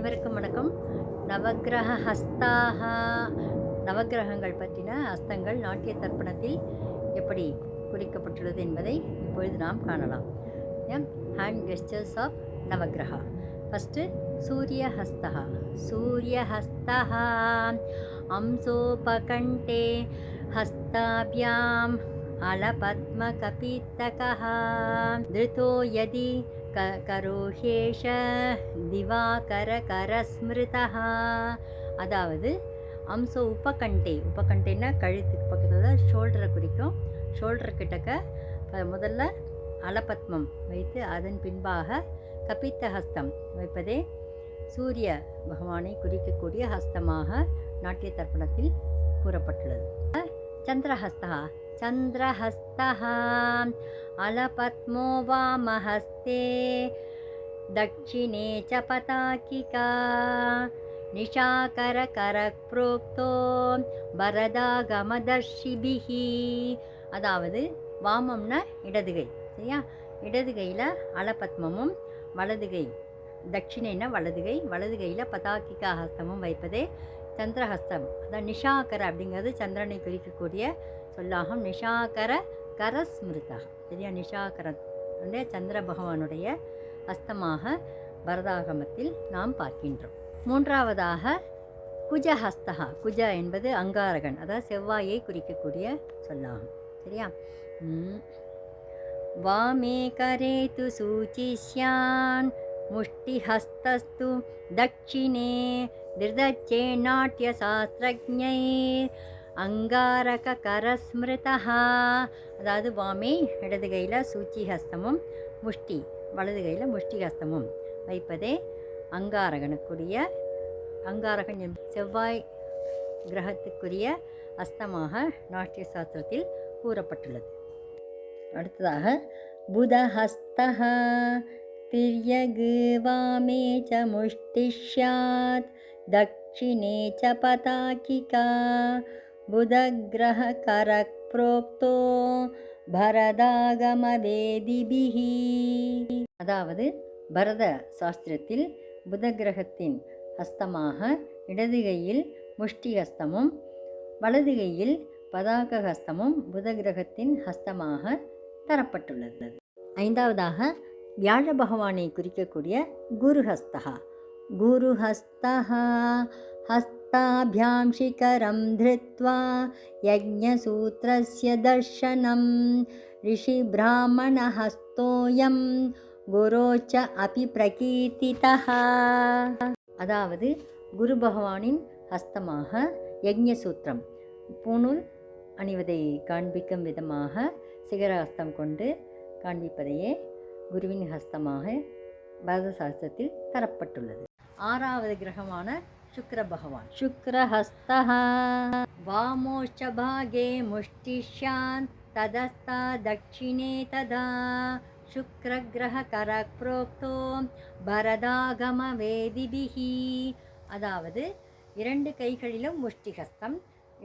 அனைவருக்கும் வணக்கம். நவக்கிரக ஹஸ்தாக, நவக்கிரகங்கள் பற்றின ஹஸ்தங்கள் நாட்டிய தர்ப்பணத்தில் எப்படி குறிக்கப்பட்டுள்ளது என்பதை இப்பொழுது நாம் காணலாம். Hand gestures of Navagraha. First Surya Hasta. சூரிய ஹஸ்தா அம்சோபகண்டே ஹஸ்தாபியாம் अलपद्मकपितकः धृतो यदि கரோஹேஷ திவாகரகரஸ்மிருதः. அதாவது அம்சோ உபகண்டேன்னா கழுத்துக்கு பக்கத்தில் ஷோல்டரை குறிக்கும். ஷோல்டர் கிட்டக்க முதல்ல அலபத்மம் வைத்து அதன் பின்பாக கபித்த ஹஸ்தம் வைப்பதே சூரிய பகவானை குறிக்கக்கூடிய ஹஸ்தமாக நாட்டிய தர்ப்பணத்தில் கூறப்பட்டுள்ளது. சந்திரஹஸ்தா. चन्द्रहस्तः अलपद्मो वामहस्ते दक्षिणे च पताकिका निशाकरकरप्रोक्तो பரதாகமதர்ஷிபிஹ. அதாவது வாமம்னா இடதுகை, சரியா? இடதுகையில் அலபத்மமும் வலதுகை தட்சிணேன்னா வலதுகை, வலதுகையில் பதாகிகா ஹஸ்தமும் வைப்பதே சந்திரஹஸ்தம். அதான் நிஷாகர அப்படிங்கிறது சந்திரனை குறிக்கக்கூடிய சொல்லாகும். நிஷாகர கரஸ்மிருதா, சரியா? நிஷாகர சந்திர பகவானுடைய ஹஸ்தமாக பரதாகமத்தில் நாம் பார்க்கின்றோம். மூன்றாவதாக குஜஹஸ்தா. குஜ என்பது அங்காரகன், அதாவது செவ்வாயை குறிக்கக்கூடிய சொல்லாகும், சரியா? வாமே கரே து சூச்சிஷ்யான் முஷ்டிஹஸ்தஸ்து தட்சிணே திருதச்சே நாட்டிய சாஸ்திரஜ்ஞை அங்காரக கரஸ்மிருதா. அதாவது வாமே இடது கையில் சூச்சி ஹஸ்தமும் முஷ்டி வலது கையில் முஷ்டி ஹஸ்தமும் வைப்பதே அங்காரகனுக்குரிய அங்காரகன் செவ்வாய் கிரகத்துக்குரிய ஹஸ்தமாக நாட்டிய சாஸ்திரத்தில் கூறப்பட்டுள்ளது. அடுத்ததாக புதஹஸ்தः திர்யகு வாமே ச முஷ்டிஷ்யாத் தட்சிணே ச பதாகிகா புதக்கிரக கரக் புரோக்தோ பரதாகமவேதிபிஹ. அதாவது பரத சாஸ்திரத்தில் புத கிரகத்தின் ஹஸ்தமாக இடது கையில் முஷ்டி ஹஸ்தமும் வலது கையில் பதாக ஹஸ்தமும் புத கிரகத்தின் ஹஸ்தமாக தரப்பட்டுள்ளது. ஐந்தாவதாக வியாழ பகவானை குறிக்கக்கூடிய குருஹஸ்தா. குருஹஸ்தா ஹஸ்தாபியாம் சிகரம் திருத்வா யஜ்ஞசூத்ரஸ்ய தர்ஷனம் ரிஷி பிராமண ஹஸ்தோயம் குரோச்ச அபி பிரகீர்த்திதः. அதாவது குரு பகவானின் ஹஸ்தமாக யஜ்ஞசூத்திரம் பூணூல் அணிவதை காண்பிக்கும் விதமாக சிகரஹஸ்தம் கொண்டு காண்பிப்பதையே குருவின் ஹஸ்தமாக பரத சாஸ்திரத்தில் தரப்பட்டுள்ளது. ஆறாவது கிரகமான சுக்கிர பகவான். சுக்கிரஹஸ்தா வாமோச்ச பாகே முஷ்டிஷ்யான் ததஸ்தா தட்சிணே ததா சுக்ரகிரக கரக் புரோக்தோ பரதாகம வேதிபிஹ. அதாவது இரண்டு கைகளிலும் முஷ்டிகஸ்தம்,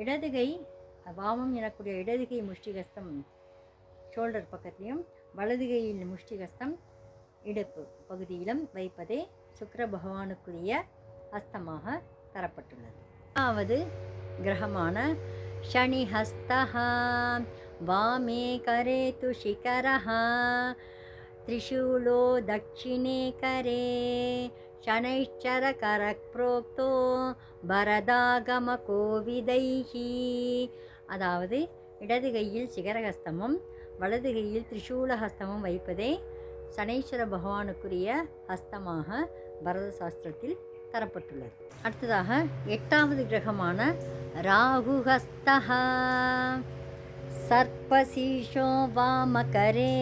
இடதுகை வாமம் எனக்கூடிய இடதுகை முஷ்டிகஸ்தம் ஷோல்டர் பக்கத்திலையும் வலதுகையில் முஷ்டிகஸ்தம் இடுப்பு பகுதியிலும் வைப்பதே சுக்கிர பகவானுக்குரிய ஹஸ்தமாக தரப்பட்டுள்ளது. அதாவது கிரகமான சனிஹஸ்தா வாமே கரே து சிகரஹ திரிசூலோ தட்சிணே கரே சனைச்சர கரக் புரோக்தோ பரதாகம கோவிதைஹ. அதாவது இடது கையில் சிகரஹஸ்தமும் வலது கையில் திரிசூலஹஸ்தமும் வைப்பதே சனீஸ்வர பகவானுக்குரிய ஹஸ்தமாக பரத சாஸ்திரத்தில் தரப்பட்டுள்ளது. அடுத்ததாக எட்டாவது கிரகமான ராகுஹஸ்தா. சர்ப்பசீஷோ வாமகரே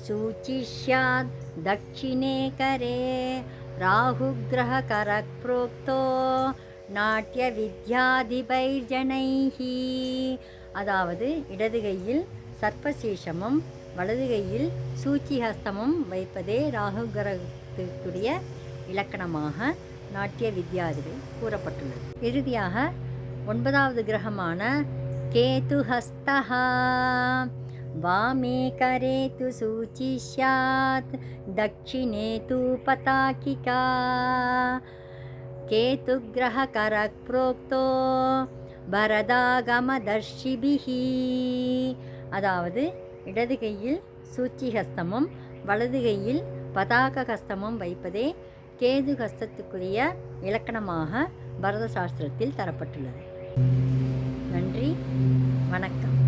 சூச்சிஷ்யாத் தட்சிணே கரே ராகுகிரக கரக் புரோக்தோ நாட்டிய வித்யாதிபைர்ஜனைஹ. அதாவது இடது கையில் சர்ப்பசீஷமும் வலது கையில் சூச்சி ஹஸ்தமும் வைப்பதே ராகு கிரகத்துக்குரிய இலக்கணமாக நாட்டிய வித்யாதிபை கூறப்பட்டுள்ளது. இறுதியாக ஒன்பதாவது கிரகமான கேதுஹஸ்தா வாமே கரே து சூச்சிஷ்யாத் தட்சிணே து பதாகிகா கேதுக்ரஹகரக் புரோக்தோ பரதாகமதர்ஷிபிஹி. அதாவது இடது கையில் சூச்சி ஹஸ்தமும் வலது கையில் பதாக ஹஸ்தமும் வைப்பதே கேது ஹஸ்தத்துக்குரிய இலக்கணமாக பரத சாஸ்திரத்தில் தரப்பட்டுள்ளது. நன்றி, வணக்கம்.